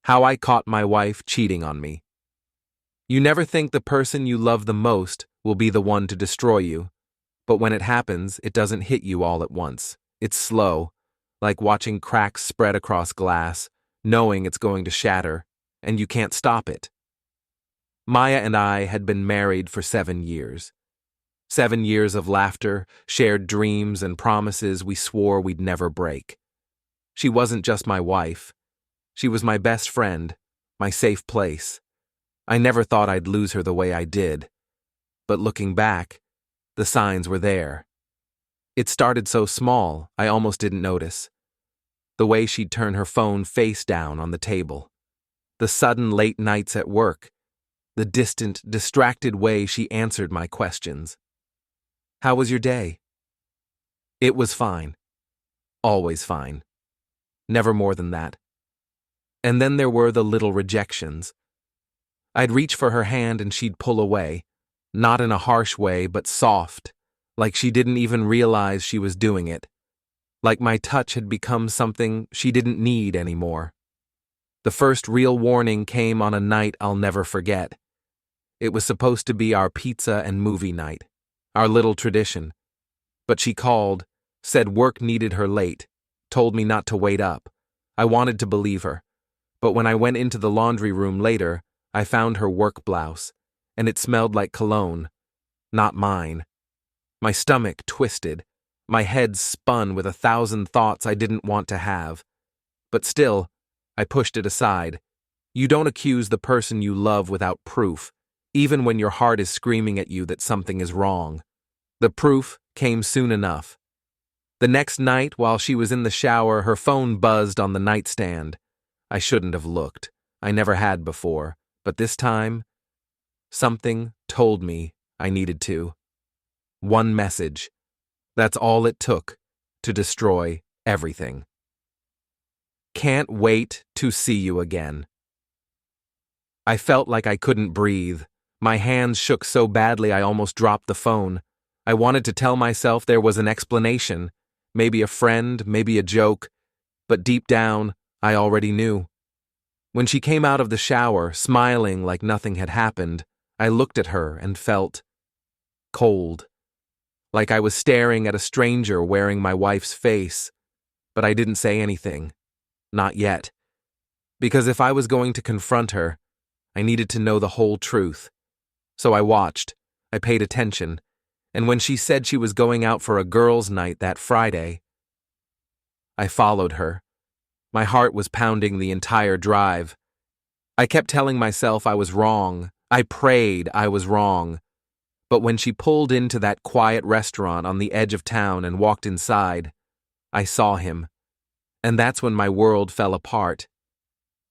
How I caught my wife cheating on me. You never think the person you love the most will be the one to destroy you, but when it happens, it doesn't hit you all at once. It's slow, like watching cracks spread across glass, knowing it's going to shatter, and you can't stop it. Maya and I had been married for 7 years. 7 years of laughter, shared dreams, and promises we swore we'd never break. She wasn't just my wife. She was my best friend, my safe place. I never thought I'd lose her the way I did. But looking back, the signs were there. It started so small, I almost didn't notice. The way she'd turn her phone face down on the table. The sudden late nights at work. The distant, distracted way she answered my questions. How was your day? It was fine. Always fine. Never more than that. And then there were the little rejections. I'd reach for her hand and she'd pull away, not in a harsh way, but soft, like she didn't even realize she was doing it, like my touch had become something she didn't need anymore. The first real warning came on a night I'll never forget. It was supposed to be our pizza and movie night, our little tradition. But she called, said work needed her late, told me not to wait up. I wanted to believe her. But when I went into the laundry room later, I found her work blouse, and it smelled like cologne. Not mine. My stomach twisted. My head spun with 1,000 thoughts I didn't want to have. But still, I pushed it aside. You don't accuse the person you love without proof, even when your heart is screaming at you that something is wrong. The proof came soon enough. The next night, while she was in the shower, her phone buzzed on the nightstand. I shouldn't have looked. I never had before. But this time, something told me I needed to. One message. That's all it took to destroy everything. Can't wait to see you again. I felt like I couldn't breathe. My hands shook so badly I almost dropped the phone. I wanted to tell myself there was an explanation, maybe a friend, maybe a joke, but deep down, I already knew. When she came out of the shower, smiling like nothing had happened, I looked at her and felt cold, like I was staring at a stranger wearing my wife's face, but I didn't say anything. Not yet. Because if I was going to confront her, I needed to know the whole truth. So I watched, I paid attention, and when she said she was going out for a girls' night that Friday, I followed her. My heart was pounding the entire drive. I kept telling myself I was wrong. I prayed I was wrong. But when she pulled into that quiet restaurant on the edge of town and walked inside, I saw him. And that's when my world fell apart.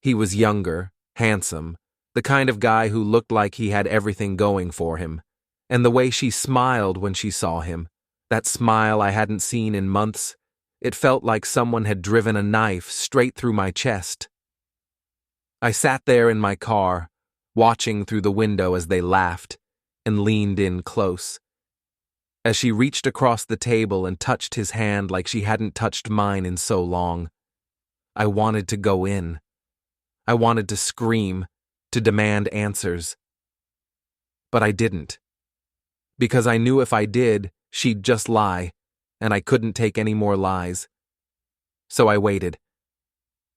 He was younger, handsome, the kind of guy who looked like he had everything going for him. And the way she smiled when she saw him, that smile I hadn't seen in months, it felt like someone had driven a knife straight through my chest. I sat there in my car, watching through the window as they laughed, and leaned in close. As she reached across the table and touched his hand like she hadn't touched mine in so long, I wanted to go in. I wanted to scream, to demand answers. But I didn't. Because I knew if I did, she'd just lie, and I couldn't take any more lies. So I waited.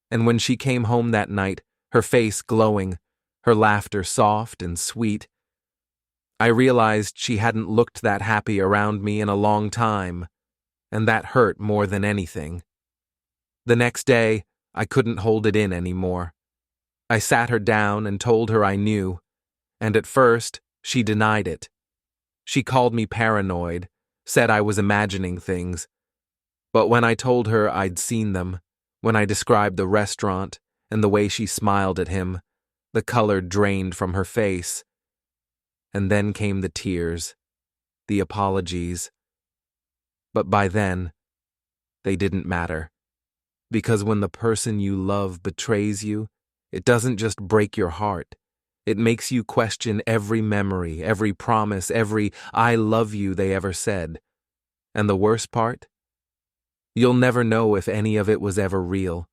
And when she came home that night, her face glowing, her laughter soft and sweet, I realized she hadn't looked that happy around me in a long time, and that hurt more than anything. The next day, I couldn't hold it in anymore. I sat her down and told her I knew, and at first, she denied it. She called me paranoid, said I was imagining things. But when I told her I'd seen them, when I described the restaurant and the way she smiled at him, the color drained from her face. And then came the tears, the apologies. But by then, they didn't matter. Because when the person you love betrays you, it doesn't just break your heart. It makes you question every memory, every promise, every "I love you" they ever said. And the worst part? You'll never know if any of it was ever real.